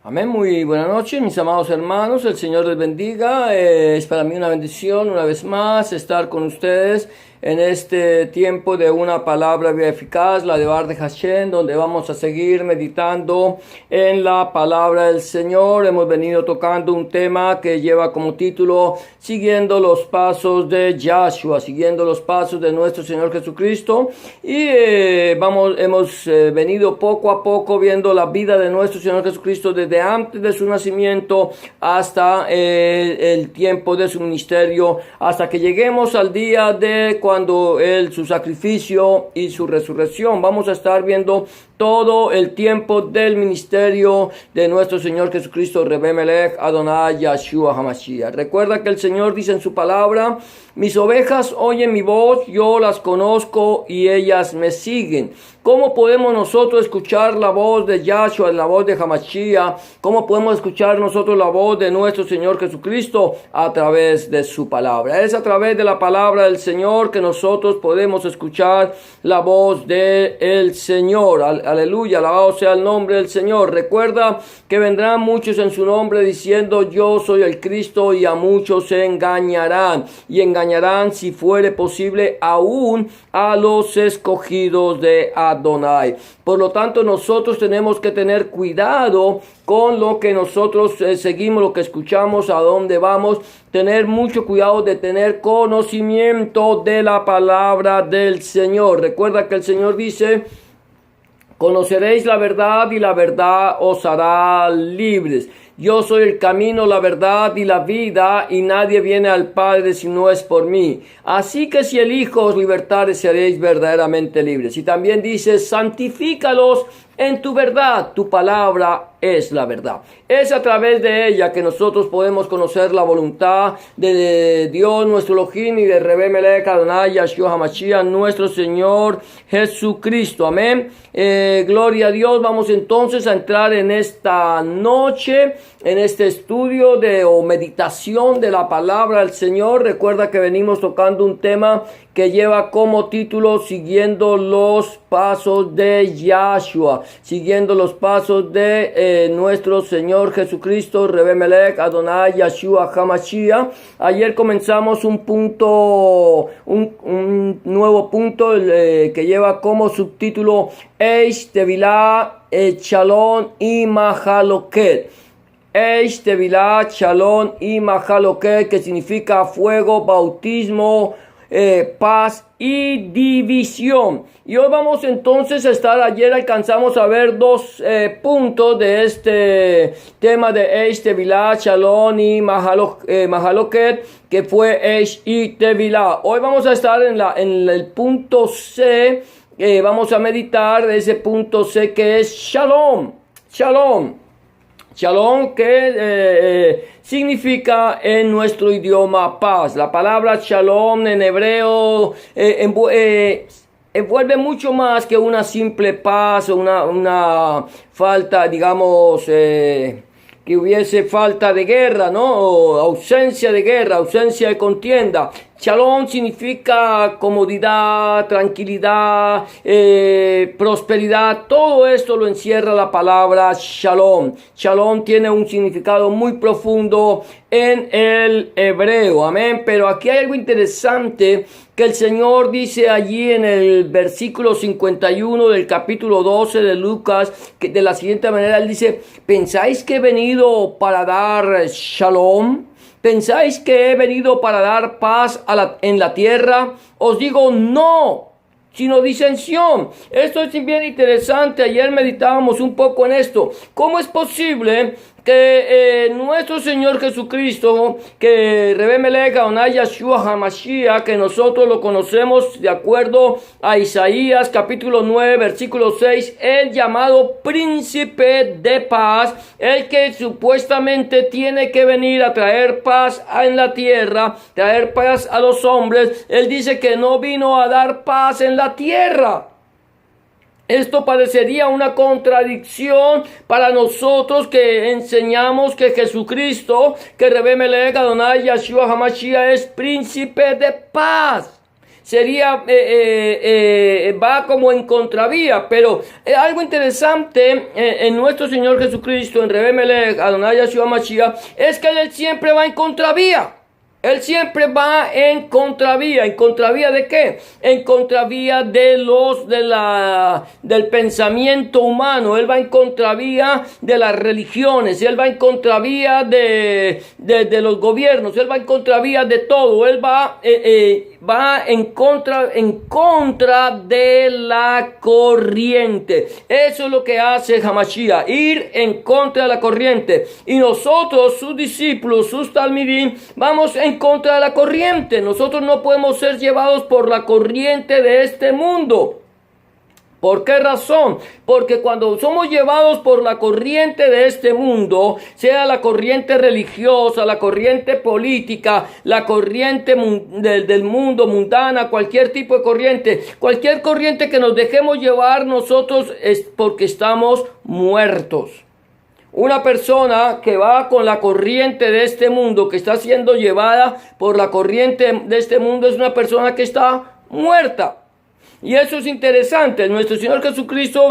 Amén, muy buenas noches, mis amados hermanos, el Señor les bendiga. Es para mí una bendición una vez más estar con ustedes en este tiempo de una palabra bien eficaz, la de Bar de Hashem, donde vamos a seguir meditando en la palabra del Señor. Hemos venido tocando un tema que lleva como título Siguiendo los pasos de Yahshua, siguiendo los pasos de nuestro Señor Jesucristo, y hemos venido poco a poco viendo la vida de nuestro Señor Jesucristo desde antes de su nacimiento hasta el tiempo de su ministerio, hasta que lleguemos al día de cuando su sacrificio y su resurrección. Vamos a estar viendo todo el tiempo del ministerio de nuestro Señor Jesucristo, Rebbe Melech Adonai Yahshua HaMashiach. Recuerda que el Señor dice en su palabra: mis ovejas oyen mi voz, yo las conozco y ellas me siguen. ¿Cómo podemos nosotros escuchar la voz de Yahshua, la voz de HaMashiach? ¿Cómo podemos escuchar nosotros la voz de nuestro Señor Jesucristo? A través de su palabra. Es a través de la palabra del Señor que nosotros podemos escuchar la voz del Señor. Aleluya, alabado sea el nombre del Señor. Recuerda que vendrán muchos en su nombre diciendo: yo soy el Cristo, y a muchos se engañarán. Y engañarán, si fuere posible, aún a los escogidos de Adonai. Por lo tanto, nosotros tenemos que tener cuidado con lo que nosotros seguimos, lo que escuchamos, a dónde vamos. Tener mucho cuidado de tener conocimiento de la palabra del Señor. Recuerda que el Señor dice: conoceréis la verdad y la verdad os hará libres. Yo soy el camino, la verdad y la vida, y nadie viene al Padre si no es por mí. Así que si el Hijo os libertare, seréis verdaderamente libres. Y también dice: santifícalos en tu verdad, tu palabra es la verdad. Es a través de ella que nosotros podemos conocer la voluntad de Dios, nuestro Elohim, y de Rebbe Melech Adonai Yahshua HaMashiach, nuestro Señor Jesucristo. Amén. Gloria a Dios. Vamos entonces a entrar en esta noche, en este estudio o meditación de la palabra del Señor. Recuerda que venimos tocando un tema que lleva como título Siguiendo los pasos de Yahshua, siguiendo los pasos de nuestro Señor Jesucristo, Rebbe Melech Adonai Yahshua HaMashiach. Ayer comenzamos un nuevo punto que lleva como subtítulo Eish Tevilah Shalom y Mahaloket. Eish Tevilah Shalom y Mahaloket, que significa fuego, bautismo, paz y división. Y hoy vamos entonces a estar, ayer alcanzamos a ver dos puntos de este tema de Eish Tevilah Shalom y Mahaloket, que fue Eish y Tevilah. Hoy vamos a estar en el punto C. Vamos a meditar de ese punto C, que es Shalom. Shalom, que significa en nuestro idioma paz. La palabra shalom en hebreo envuelve mucho más que una simple paz o una falta, digamos, que hubiese falta de guerra, ¿no? O ausencia de guerra, ausencia de contienda. Shalom significa comodidad, tranquilidad, prosperidad. Todo esto lo encierra la palabra shalom. Shalom tiene un significado muy profundo en el hebreo. Amén. Pero aquí hay algo interesante que el Señor dice allí en el versículo 51 del capítulo 12 de Lucas, que de la siguiente manera Él dice: ¿pensáis que he venido para dar shalom? ¿Pensáis que he venido para dar paz en la tierra? Os digo, no, sino disensión. Esto es bien interesante. Ayer meditábamos un poco en esto. ¿Cómo es posible que nuestro Señor Jesucristo, que Rebbe Melech Adonai Yahshua HaMashiach, que nosotros lo conocemos de acuerdo a Isaías capítulo 9 versículo 6, el llamado príncipe de paz, el que supuestamente tiene que venir a traer paz en la tierra, traer paz a los hombres, él dice que no vino a dar paz en la tierra? Esto parecería una contradicción para nosotros que enseñamos que Jesucristo, que Rebbe Melech Adonai Yahshua HaMashiach, es príncipe de paz. va como en contravía. Pero algo interesante en nuestro Señor Jesucristo, en Rebe Melech, Adonai Yeshua Mashiach, es que Él siempre va en contravía. Él siempre va en contravía. ¿En contravía de qué? En contravía del pensamiento humano. Él va en contravía de las religiones. Él va en contravía de los gobiernos. Él va en contravía de todo. Él va en contra de la corriente. Eso es lo que hace Hamashiach, ir en contra de la corriente. Y nosotros, sus discípulos, sus talmidim, vamos en contra de la corriente. Nosotros no podemos ser llevados por la corriente de este mundo. ¿Por qué razón? Porque cuando somos llevados por la corriente de este mundo, sea la corriente religiosa, la corriente política, la corriente del mundo mundana, cualquier tipo de corriente, cualquier corriente que nos dejemos llevar nosotros es porque estamos muertos. Una persona que va con la corriente de este mundo, que está siendo llevada por la corriente de este mundo, es una persona que está muerta. Y eso es interesante. Nuestro Señor Jesucristo,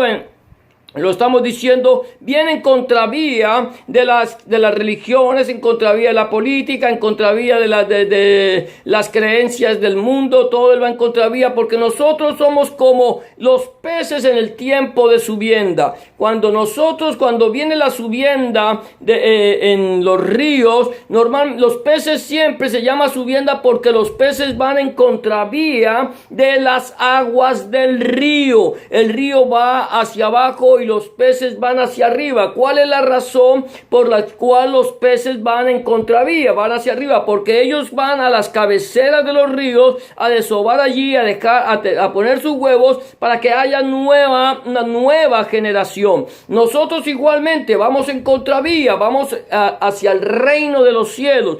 lo estamos diciendo, viene en contravía de las religiones, en contravía de la política, en contravía de las creencias del mundo. Todo él va en contravía, porque nosotros somos como los peces en el tiempo de subienda. Cuando viene la subienda en los ríos, los peces siempre se llama subienda porque los peces van en contravía de las aguas del río. El río va hacia abajo y los peces van hacia arriba. ¿Cuál es la razón por la cual los peces van en contravía? Van hacia arriba porque ellos van a las cabeceras de los ríos a desovar allí, a poner sus huevos para que haya una nueva generación. Nosotros igualmente vamos en contravía, vamos hacia el reino de los cielos.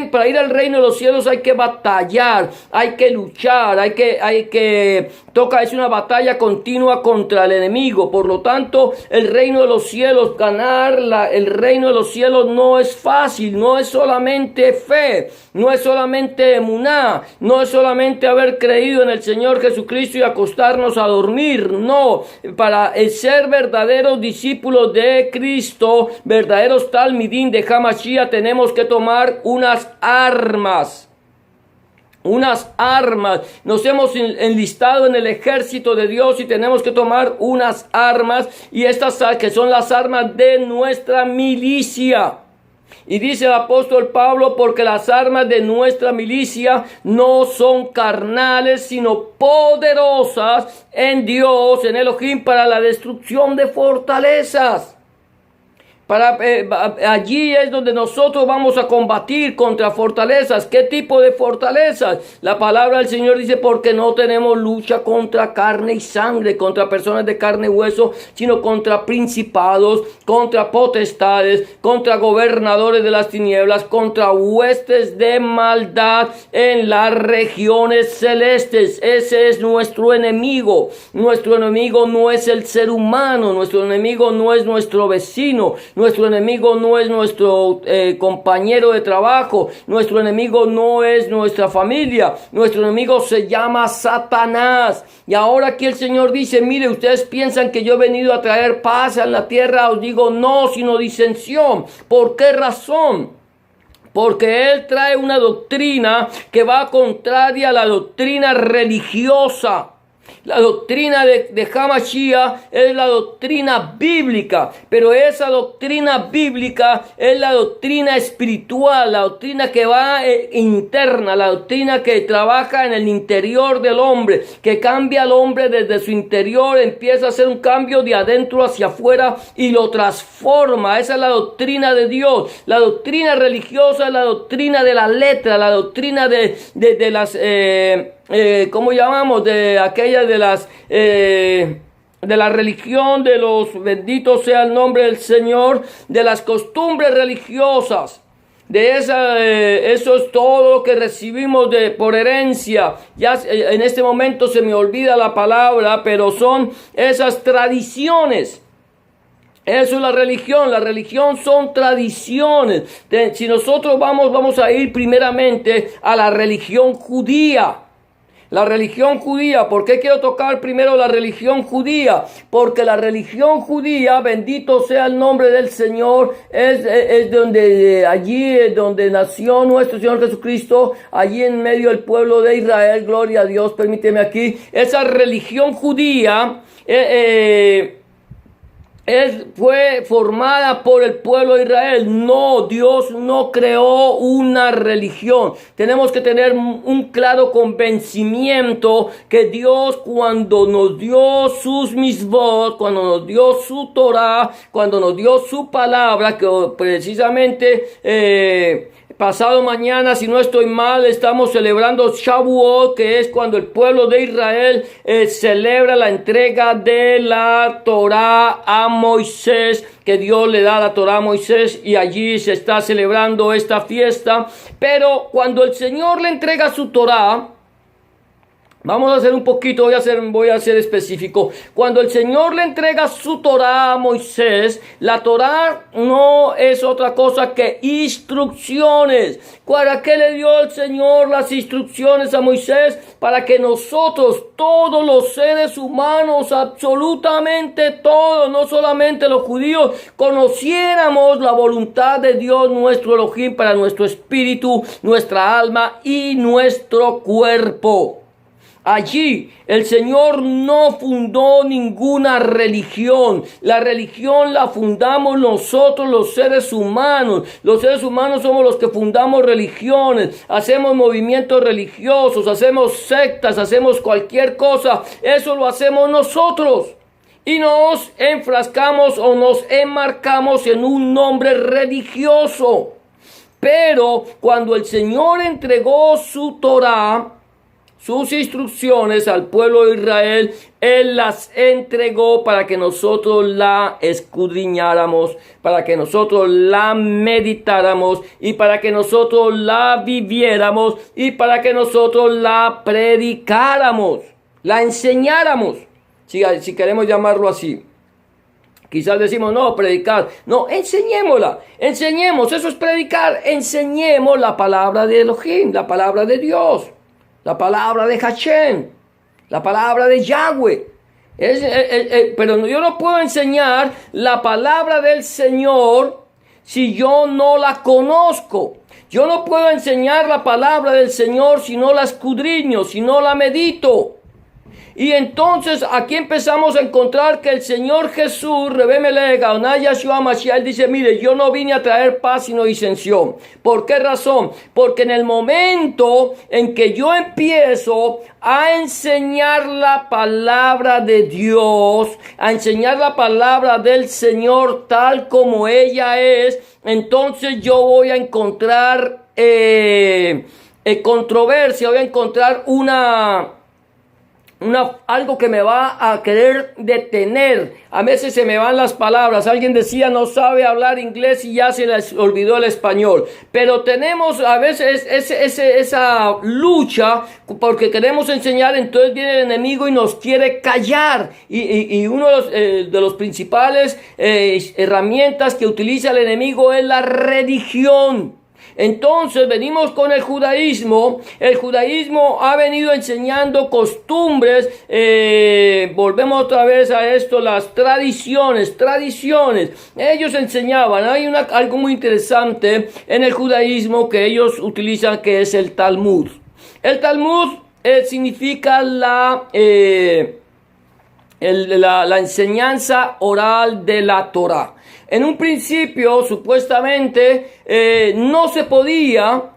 Para ir al reino de los cielos hay que batallar, hay que luchar, es una batalla continua contra el enemigo. Por lo tanto, el reino de los cielos, el reino de los cielos no es fácil, no es solamente fe, no es solamente emuná, no es solamente haber creído en el Señor Jesucristo y acostarnos a dormir. No, para ser verdaderos discípulos de Cristo, verdaderos talmidim de Hamashiach, tenemos que tomar unas armas. Nos hemos enlistado en el ejército de Dios y tenemos que tomar unas armas, y estas que son las armas de nuestra milicia. Y dice el apóstol Pablo, porque las armas de nuestra milicia no son carnales, sino poderosas en Dios, en Elohim, para la destrucción de fortalezas. Allí es donde nosotros vamos a combatir contra fortalezas. ¿Qué tipo de fortalezas? La palabra del Señor dice, porque no tenemos lucha contra carne y sangre, contra personas de carne y hueso, sino contra principados, contra potestades, contra gobernadores de las tinieblas, contra huestes de maldad en las regiones celestes. Ese es nuestro enemigo. Nuestro enemigo no es el ser humano, nuestro enemigo no es nuestro vecino, nuestro enemigo no es nuestro compañero de trabajo, nuestro enemigo no es nuestra familia, nuestro enemigo se llama Satanás. Y ahora aquí el Señor dice, mire, ustedes piensan que yo he venido a traer paz en la tierra, os digo no, sino disensión. ¿Por qué razón? Porque Él trae una doctrina que va contraria a la doctrina religiosa. La doctrina de Hamashiach es la doctrina bíblica, pero esa doctrina bíblica es la doctrina espiritual, la doctrina que va interna, la doctrina que trabaja en el interior del hombre, que cambia al hombre desde su interior, empieza a hacer un cambio de adentro hacia afuera y lo transforma. Esa es la doctrina de Dios. La doctrina religiosa es la doctrina de la letra, la doctrina de las... ¿cómo llamamos? De aquella de la religión de los, bendito sea el nombre del Señor, de las costumbres religiosas. Eso es todo lo que recibimos por herencia. Ya en este momento se me olvida la palabra, pero son esas tradiciones. Eso es la religión son tradiciones. Si nosotros vamos a ir primeramente a la religión judía. La religión judía. ¿Por qué quiero tocar primero la religión judía? Porque la religión judía, bendito sea el nombre del Señor, es donde allí es donde nació nuestro Señor Jesucristo, allí en medio del pueblo de Israel. Gloria a Dios, permíteme aquí. Esa religión judía fue formada por el pueblo de Israel. No, Dios no creó una religión. Tenemos que tener un claro convencimiento que Dios, cuando nos dio sus misbot, cuando nos dio su Torah, cuando nos dio su palabra, que precisamente pasado mañana, si no estoy mal, estamos celebrando Shavuot, que es cuando el pueblo de Israel celebra la entrega de la Torah a Moisés, que Dios le da la Torah a Moisés, y allí se está celebrando esta fiesta. Pero cuando el Señor le entrega su Torah, vamos a hacer un poquito, voy a ser específico. Cuando el Señor le entrega su Torah a Moisés, la Torah no es otra cosa que instrucciones. ¿Para qué le dio el Señor las instrucciones a Moisés? Para que nosotros, todos los seres humanos, absolutamente todos, no solamente los judíos, conociéramos la voluntad de Dios nuestro Elohim para nuestro espíritu, nuestra alma y nuestro cuerpo. Allí el Señor no fundó ninguna religión. La religión la fundamos nosotros, los seres humanos. Los seres humanos somos los que fundamos religiones, hacemos movimientos religiosos, hacemos sectas, hacemos cualquier cosa. Eso lo hacemos nosotros. Y nos enfrascamos o nos enmarcamos en un nombre religioso. Pero cuando el Señor entregó su Torah, sus instrucciones al pueblo de Israel, Él las entregó para que nosotros la escudriñáramos, para que nosotros la meditáramos y para que nosotros la viviéramos y para que nosotros la predicáramos, la enseñáramos, si queremos llamarlo así. Quizás decimos, no, predicar. No, enseñémosla. Enseñemos, eso es predicar. Enseñemos la palabra de Elohim, la palabra de Dios. La palabra de Hashem, la palabra de Yahweh. Pero yo no puedo enseñar la palabra del Señor si yo no la conozco. Yo no puedo enseñar la palabra del Señor si no la escudriño, si no la medito. Y entonces aquí empezamos a encontrar que el Señor Jesús, Rebbe Melech, Adonai Yahshua Mashiach, dice, mire, yo no vine a traer paz sino disensión. ¿Por qué razón? Porque en el momento en que yo empiezo a enseñar la palabra de Dios, a enseñar la palabra del Señor tal como ella es, entonces yo voy a encontrar controversia, voy a encontrar algo que me va a querer detener. A veces se me van las palabras. Alguien decía, no sabe hablar inglés y ya se les olvidó el español. Pero tenemos a veces esa lucha porque queremos enseñar, entonces viene el enemigo y nos quiere callar. Y uno de los principales herramientas que utiliza el enemigo es la religión. Entonces venimos con el judaísmo. El judaísmo ha venido enseñando costumbres. Volvemos otra vez a esto, las tradiciones. Ellos enseñaban. Hay algo muy interesante en el judaísmo que ellos utilizan, que es el Talmud. El Talmud significa la enseñanza oral de la Torah. En un principio, supuestamente, no se podía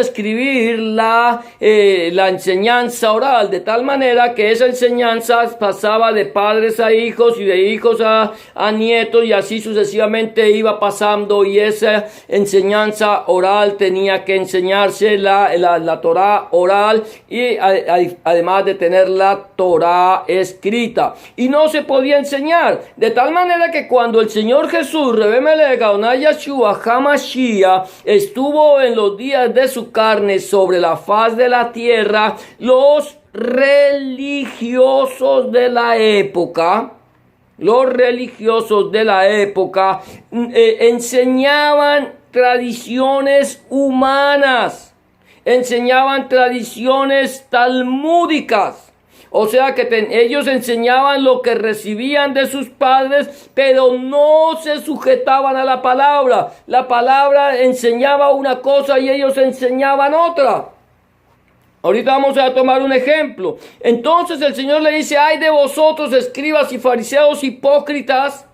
escribir la enseñanza oral, de tal manera que esa enseñanza pasaba de padres a hijos y de hijos a nietos, y así sucesivamente iba pasando, y esa enseñanza oral tenía que enseñarse la Torah oral, y además de tener la Torah escrita, y no se podía enseñar, de tal manera que cuando el Señor Jesús, Rebbe Melech, Adonai Yahshua HaMashiach, estuvo en los días de su carne sobre la faz de la tierra, los religiosos de la época enseñaban tradiciones humanas. enseñaban tradiciones talmúdicas. O sea que ellos enseñaban lo que recibían de sus padres, pero no se sujetaban a la palabra. La palabra enseñaba una cosa y ellos enseñaban otra. Ahorita vamos a tomar un ejemplo. Entonces el Señor le dice: ay de vosotros, escribas y fariseos hipócritas,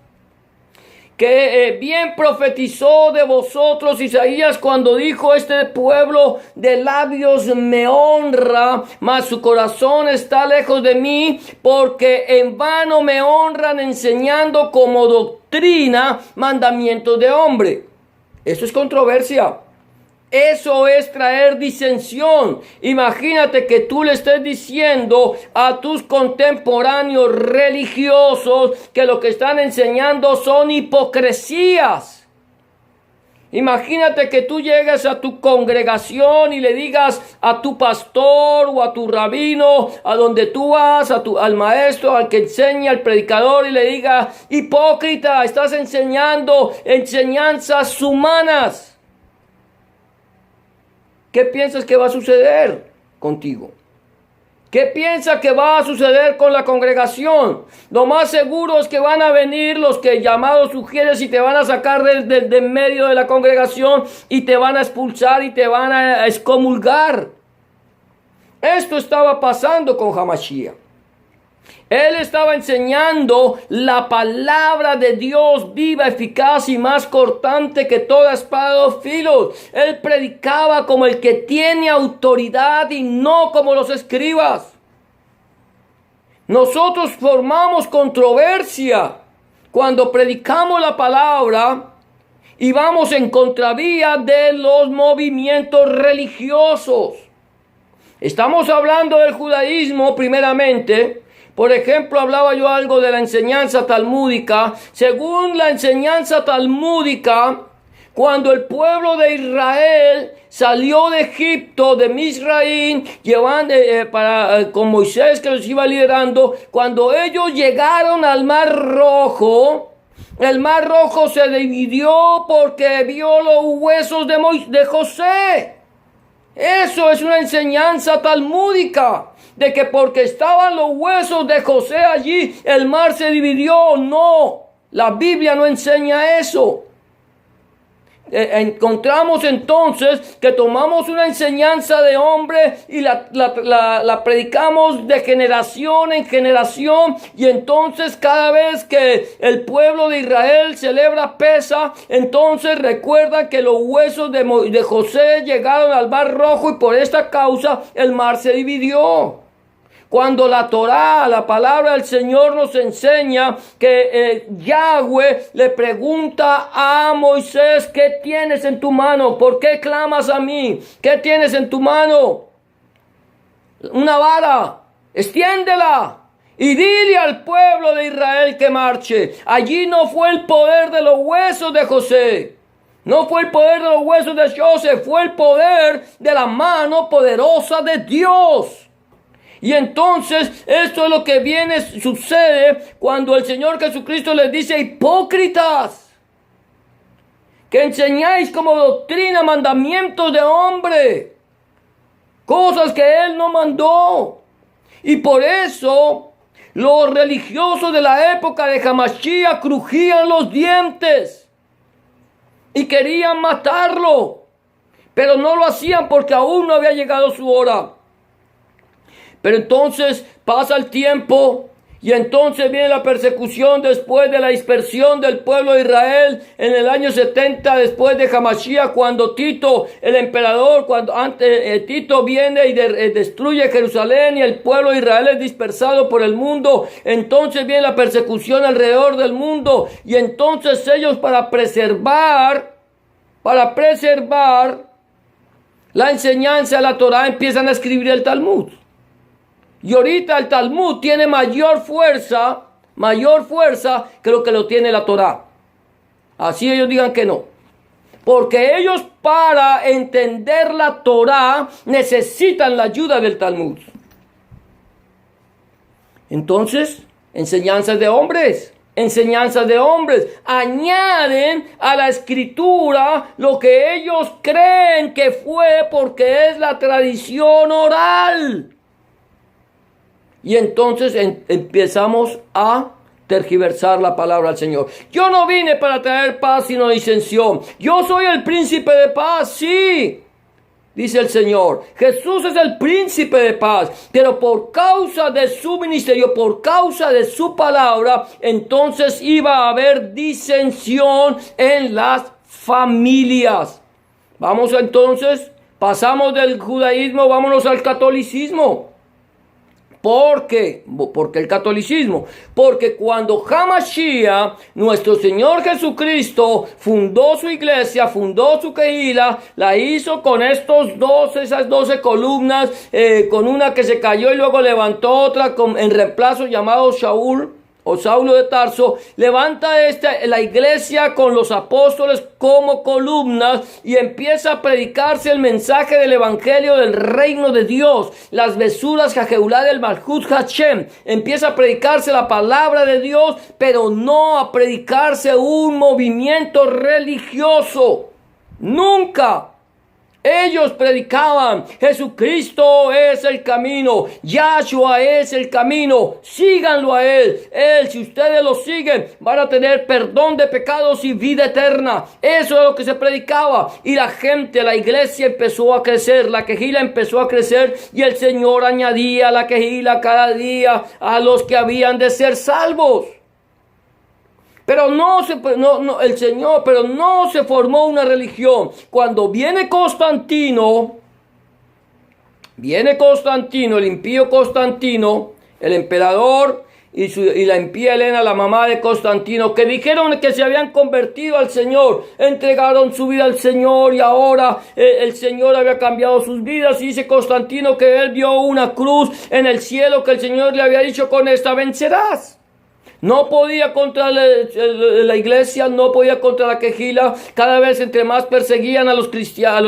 que bien profetizó de vosotros Isaías cuando dijo: este pueblo de labios me honra, mas su corazón está lejos de mí, porque en vano me honran enseñando como doctrina mandamientos de hombre. Eso es controversia. Eso es traer disensión. Imagínate que tú le estés diciendo a tus contemporáneos religiosos que lo que están enseñando son hipocresías. Imagínate que tú llegues a tu congregación y le digas a tu pastor o a tu rabino, a donde tú vas, al maestro, al que enseña, al predicador, y le digas: hipócrita, estás enseñando enseñanzas humanas. ¿Qué piensas que va a suceder contigo? ¿Qué piensas que va a suceder con la congregación? Lo más seguro es que van a venir los que llamados sugieres y te van a sacar de medio de la congregación y te van a expulsar y te van a excomulgar. Esto estaba pasando con Hamashiach. Él estaba enseñando la palabra de Dios viva, eficaz y más cortante que toda espada de dos filos. Él predicaba como el que tiene autoridad y no como los escribas. Nosotros formamos controversia cuando predicamos la palabra y vamos en contravía de los movimientos religiosos. Estamos hablando del judaísmo primeramente. Por ejemplo, hablaba yo algo de la enseñanza talmúdica. Según la enseñanza talmúdica, cuando el pueblo de Israel salió de Egipto, de Misraín, con Moisés que los iba liderando, cuando ellos llegaron al Mar Rojo, el Mar Rojo se dividió porque vio los huesos de José. Eso es una enseñanza talmúdica, de que porque estaban los huesos de José allí, el mar se dividió. No, la Biblia no enseña eso. Encontramos entonces que tomamos una enseñanza de hombre y la predicamos de generación en generación, y entonces cada vez que el pueblo de Israel celebra Pesa, entonces recuerda que los huesos de José llegaron al Mar Rojo y por esta causa el mar se dividió. Cuando la Torá, la palabra del Señor, nos enseña que Yahweh le pregunta a Moisés: ¿qué tienes en tu mano? ¿Por qué clamas a mí? ¿Qué tienes en tu mano? Una vara, extiéndela y dile al pueblo de Israel que marche. Allí no fue el poder de los huesos de José. No fue el poder de los huesos de José, fue el poder de la mano poderosa de Dios. Y entonces esto es lo que sucede cuando el Señor Jesucristo les dice: hipócritas, que enseñáis como doctrina mandamientos de hombre, cosas que Él no mandó. Y por eso los religiosos de la época de Hamashiach crujían los dientes y querían matarlo, pero no lo hacían porque aún no había llegado su hora. Pero entonces pasa el tiempo y entonces viene la persecución después de la dispersión del pueblo de Israel en el año 70 después de Hamashiach, cuando Tito, el emperador, Tito viene y destruye Jerusalén y el pueblo de Israel es dispersado por el mundo. Entonces viene la persecución alrededor del mundo y entonces ellos para preservar la enseñanza de la Torá empiezan a escribir el Talmud. Y ahorita el Talmud tiene mayor fuerza que lo tiene la Torá. Así ellos digan que no. Porque ellos para entender la Torá necesitan la ayuda del Talmud. Entonces, enseñanzas de hombres. enseñanzas de hombres. Añaden a la escritura lo que ellos creen que fue porque es la tradición oral. Y entonces empezamos a tergiversar la palabra del Señor. Yo no vine para traer paz sino disensión. Yo soy el príncipe de paz, sí, dice el Señor. Jesús es el príncipe de paz, pero por causa de su ministerio, por causa de su palabra, entonces iba a haber disensión en las familias. Vamos entonces, pasamos del judaísmo, vámonos al catolicismo. ¿Por qué? Porque el catolicismo. Porque cuando Hamashiach, nuestro Señor Jesucristo, fundó su iglesia, fundó su Kehila, la hizo con esas 12 columnas, con una que se cayó y luego levantó otra en reemplazo llamado Shaul, o Saulo de Tarso, levanta la iglesia con los apóstoles como columnas y empieza a predicarse el mensaje del evangelio del reino de Dios, las besuras Jajeulá del Malhut Hashem. Empieza a predicarse la palabra de Dios, pero no a predicarse un movimiento religioso. Nunca. Ellos predicaban, Jesucristo es el camino, Yahshua es el camino, síganlo a Él. Si ustedes lo siguen, van a tener perdón de pecados y vida eterna. Eso es lo que se predicaba. Y la gente, la iglesia empezó a crecer, la Kehila empezó a crecer y el Señor añadía a la Kehila cada día a los que habían de ser salvos. Pero no se formó una religión. Cuando viene Constantino, el impío Constantino, el emperador y la impía Helena, la mamá de Constantino, que dijeron que se habían convertido al Señor, entregaron su vida al Señor y ahora el Señor había cambiado sus vidas. Y dice Constantino que él vio una cruz en el cielo que el Señor le había dicho: con esta vencerás. No podía contra la iglesia, no podía contra la Kehila. Cada vez entre más perseguían a los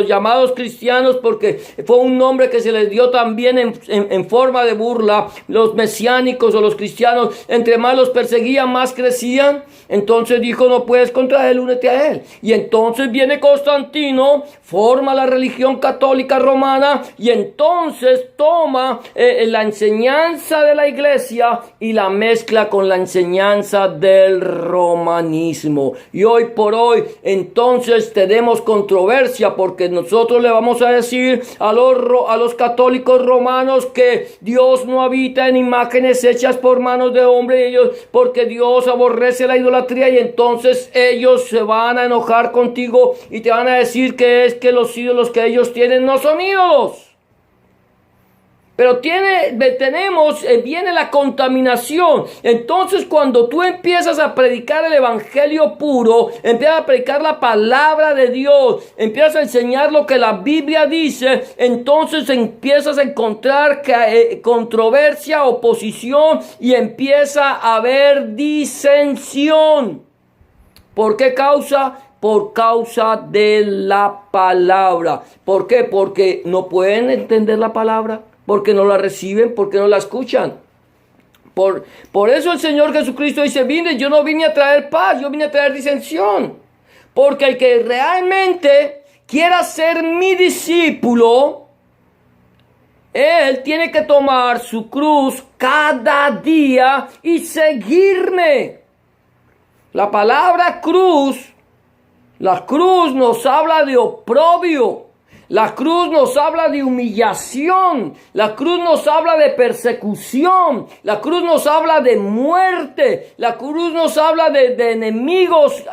llamados cristianos, porque fue un nombre que se les dio también en forma de burla. Los mesiánicos o los cristianos, entre más los perseguían, más crecían. Entonces dijo: no puedes contra él, únete a él. Y entonces viene Constantino, forma la religión católica romana y entonces toma la enseñanza de la iglesia y la mezcla con la enseñanza del romanismo. Y hoy por hoy entonces tenemos controversia, porque nosotros le vamos a decir a los católicos romanos que Dios no habita en imágenes hechas por manos de hombre, porque Dios aborrece la idolatría, y entonces ellos se van a enojar contigo y te van a decir que es que los ídolos que ellos tienen no son ídolos. Pero viene la contaminación. Entonces, cuando tú empiezas a predicar el evangelio puro, empiezas a predicar la palabra de Dios, empiezas a enseñar lo que la Biblia dice, entonces empiezas a encontrar controversia, oposición, y empieza a haber disensión. ¿Por qué causa? Por causa de la palabra. ¿Por qué? Porque no pueden entender la palabra, porque no la reciben, porque no la escuchan. Por eso el Señor Jesucristo dice: yo no vine a traer paz, yo vine a traer disensión. Porque el que realmente quiera ser mi discípulo, él tiene que tomar su cruz cada día y seguirme. La palabra cruz, la cruz nos habla de oprobio. La cruz nos habla de humillación, la cruz nos habla de persecución, la cruz nos habla de muerte, la cruz nos habla de enemigos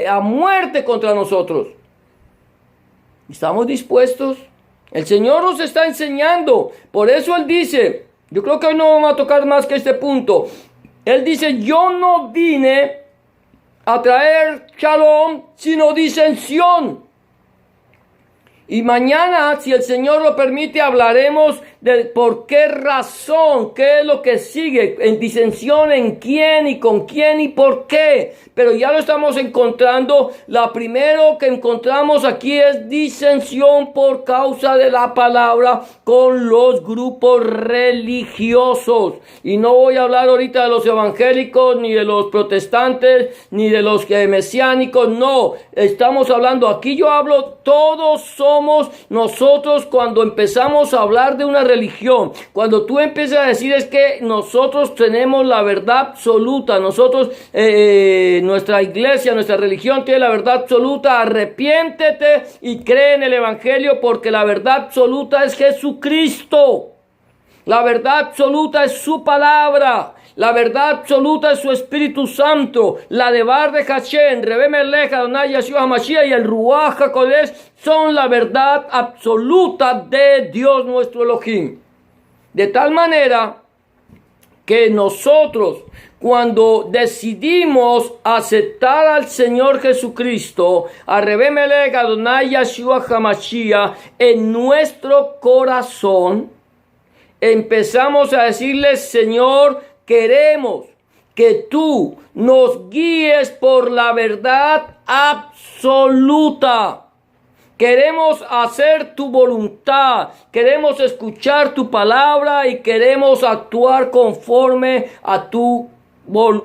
a muerte contra nosotros. ¿Estamos dispuestos? El Señor nos está enseñando, por eso Él dice, yo creo que hoy no vamos a tocar más que este punto. Él dice: yo no vine a traer shalom, sino disensión. Y mañana, si el Señor lo permite, hablaremos de por qué razón, qué es lo que sigue, en disensión, en quién y con quién y por qué. Pero ya lo estamos encontrando. La primero que encontramos aquí es disensión por causa de la palabra con los grupos religiosos. Y no voy a hablar ahorita de los evangélicos, ni de los protestantes, ni de los mesiánicos. No, estamos hablando, aquí yo hablo, todos somos nosotros cuando empezamos a hablar de una religión. Cuando tú empiezas a decir es que nosotros tenemos la verdad absoluta, nosotros, nuestra iglesia, nuestra religión tiene la verdad absoluta, arrepiéntete y cree en el evangelio, porque la verdad absoluta es Jesucristo. La verdad absoluta es su palabra. La verdad absoluta es su Espíritu Santo. La de Bar de Hashem, Rebe Melech, Adonai Yeshua HaMashiach y el Ruach HaKodesh son la verdad absoluta de Dios nuestro Elohim. De tal manera que nosotros, cuando decidimos aceptar al Señor Jesucristo, a Rebe Melech, Adonai Yeshua HaMashiach en nuestro corazón, empezamos a decirle: Señor, queremos que tú nos guíes por la verdad absoluta. Queremos hacer tu voluntad, queremos escuchar tu palabra y queremos actuar conforme a tu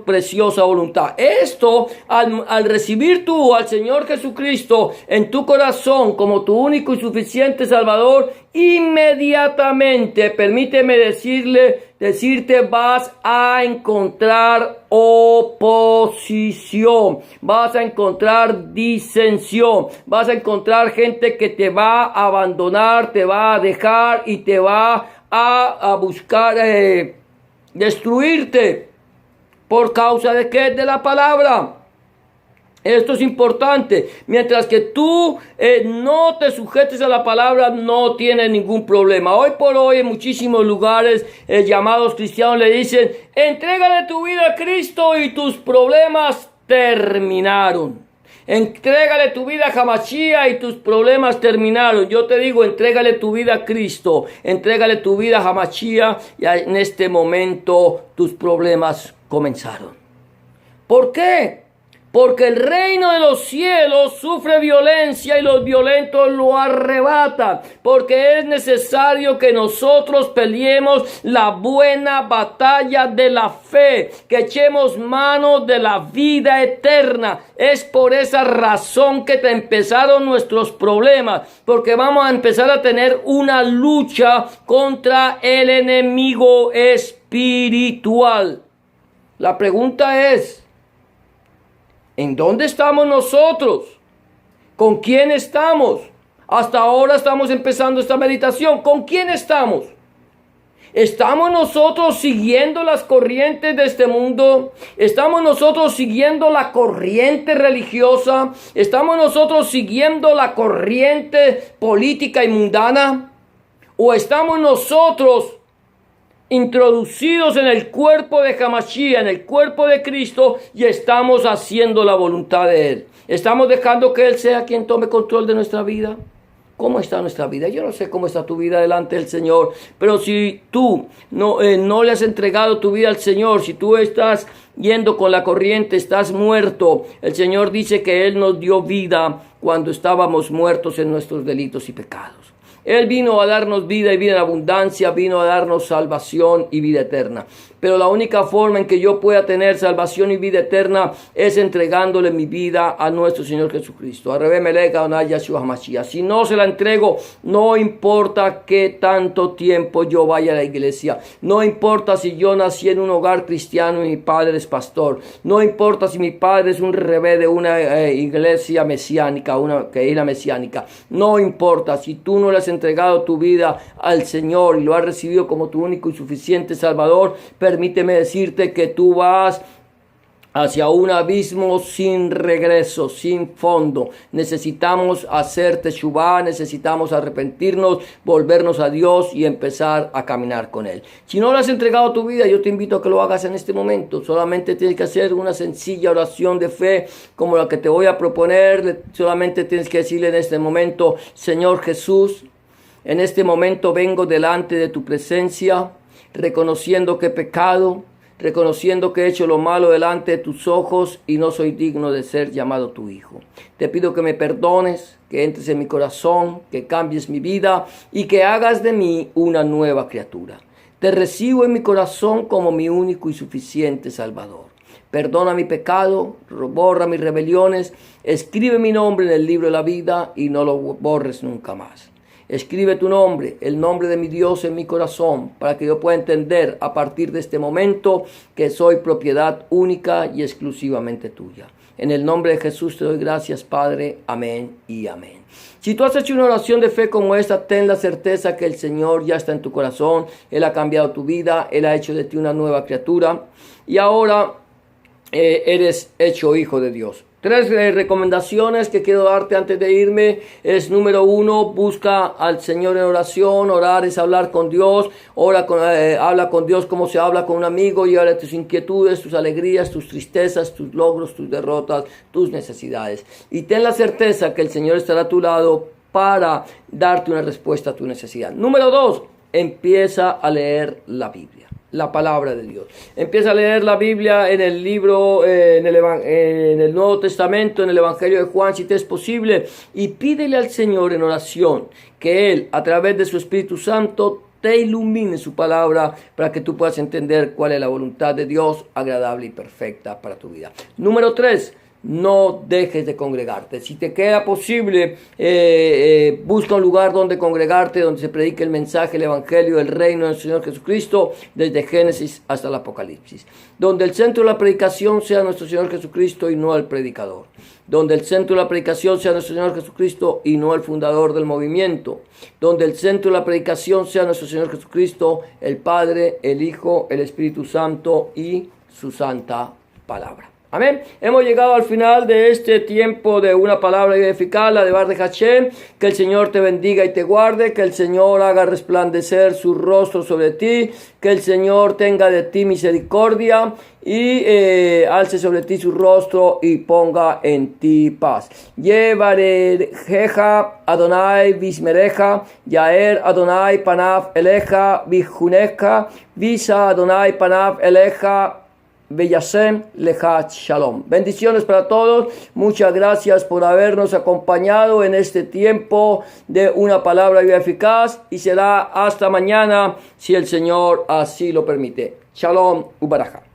preciosa voluntad. Esto, al recibir tú al Señor Jesucristo en tu corazón como tu único y suficiente Salvador, inmediatamente, permíteme decirte, vas a encontrar oposición, vas a encontrar disensión, vas a encontrar gente que te va a abandonar, te va a dejar y te va a buscar destruirte. ¿Por causa de qué? De la palabra. Esto es importante. Mientras que tú no te sujetes a la palabra, no tienes ningún problema. Hoy por hoy en muchísimos lugares llamados cristianos le dicen: entrégale tu vida a Cristo y tus problemas terminaron. Entrégale tu vida a Hamashiach y tus problemas terminaron. Yo te digo, entrégale tu vida a Cristo, entrégale tu vida a Hamashiach y en este momento tus problemas comenzaron. ¿Por qué? Porque el reino de los cielos sufre violencia y los violentos lo arrebatan. Porque es necesario que nosotros peleemos la buena batalla de la fe, que echemos mano de la vida eterna. Es por esa razón que te empezaron nuestros problemas, porque vamos a empezar a tener una lucha contra el enemigo espiritual. La pregunta es: ¿en dónde estamos nosotros? ¿Con quién estamos? Hasta ahora estamos empezando esta meditación. ¿Con quién estamos? ¿Estamos nosotros siguiendo las corrientes de este mundo? ¿Estamos nosotros siguiendo la corriente religiosa? ¿Estamos nosotros siguiendo la corriente política y mundana? ¿O estamos nosotros introducidos en el cuerpo de Hamashiach, en el cuerpo de Cristo, y estamos haciendo la voluntad de Él? ¿Estamos dejando que Él sea quien tome control de nuestra vida? ¿Cómo está nuestra vida? Yo no sé cómo está tu vida delante del Señor, pero si tú no le has entregado tu vida al Señor, si tú estás yendo con la corriente, estás muerto. El Señor dice que Él nos dio vida cuando estábamos muertos en nuestros delitos y pecados. Él vino a darnos vida y vida en abundancia, vino a darnos salvación y vida eterna. Pero la única forma en que yo pueda tener salvación y vida eterna es entregándole mi vida a nuestro Señor Jesucristo. A Rebe Melech, Adonai Yeshua HaMashiach. Si no se la entrego, no importa qué tanto tiempo yo vaya a la iglesia. No importa si yo nací en un hogar cristiano y mi padre es pastor. No importa si mi padre es un rebé de una iglesia mesiánica, una caída mesiánica. No importa si tú no le has entregado tu vida al Señor y lo has recibido como tu único y suficiente Salvador. Permíteme decirte que tú vas hacia un abismo sin regreso, sin fondo. Necesitamos hacer teshuvá, necesitamos arrepentirnos, volvernos a Dios y empezar a caminar con Él. Si no le has entregado tu vida, yo te invito a que lo hagas en este momento. Solamente tienes que hacer una sencilla oración de fe como la que te voy a proponer. Solamente tienes que decirle en este momento: Señor Jesús, en este momento vengo delante de tu presencia, reconociendo que he pecado, reconociendo que he hecho lo malo delante de tus ojos y no soy digno de ser llamado tu hijo. Te pido que me perdones, que entres en mi corazón, que cambies mi vida y que hagas de mí una nueva criatura. Te recibo en mi corazón como mi único y suficiente Salvador. Perdona mi pecado, borra mis rebeliones, escribe mi nombre en el libro de la vida y no lo borres nunca más. Escribe tu nombre, el nombre de mi Dios en mi corazón, para que yo pueda entender a partir de este momento que soy propiedad única y exclusivamente tuya. En el nombre de Jesús te doy gracias, Padre. Amén y amén. Si tú has hecho una oración de fe como esta, ten la certeza que el Señor ya está en tu corazón. Él ha cambiado tu vida, Él ha hecho de ti una nueva criatura y ahora eres hecho hijo de Dios. 3 recomendaciones que quiero darte antes de irme es: número 1, busca al Señor en oración. Orar es hablar con Dios. Habla con Dios como se habla con un amigo. Llévale tus inquietudes, tus alegrías, tus tristezas, tus logros, tus derrotas, tus necesidades. Y ten la certeza que el Señor estará a tu lado para darte una respuesta a tu necesidad. Número 2, empieza a leer la Biblia, la palabra de Dios. Empieza a leer la Biblia en el libro, en el Nuevo Testamento, en el Evangelio de Juan, si te es posible, y pídele al Señor en oración que Él, a través de su Espíritu Santo, te ilumine su palabra para que tú puedas entender cuál es la voluntad de Dios, agradable y perfecta para tu vida. Número 3, no dejes de congregarte. Si te queda posible, busca un lugar donde congregarte, donde se predique el mensaje, el evangelio, el reino del Señor Jesucristo, desde Génesis hasta el Apocalipsis. Donde el centro de la predicación sea nuestro Señor Jesucristo y no el predicador. Donde el centro de la predicación sea nuestro Señor Jesucristo y no el fundador del movimiento. Donde el centro de la predicación sea nuestro Señor Jesucristo, el Padre, el Hijo, el Espíritu Santo y su santa palabra. Amén. Hemos llegado al final de este tiempo de una palabra eficaz, la de Bar de Hashem. Que el Señor te bendiga y te guarde, que el Señor haga resplandecer su rostro sobre ti, que el Señor tenga de ti misericordia y alce sobre ti su rostro y ponga en ti paz. Yevarejeja Adonai Vismereja, Yaer Adonai Panav Eleja Vijuneja, Visa Adonai Panav Eleja Beyasem Lechat Shalom. Bendiciones para todos. Muchas gracias por habernos acompañado en este tiempo de una palabra viva eficaz, y será hasta mañana si el Señor así lo permite. Shalom Ubaraja.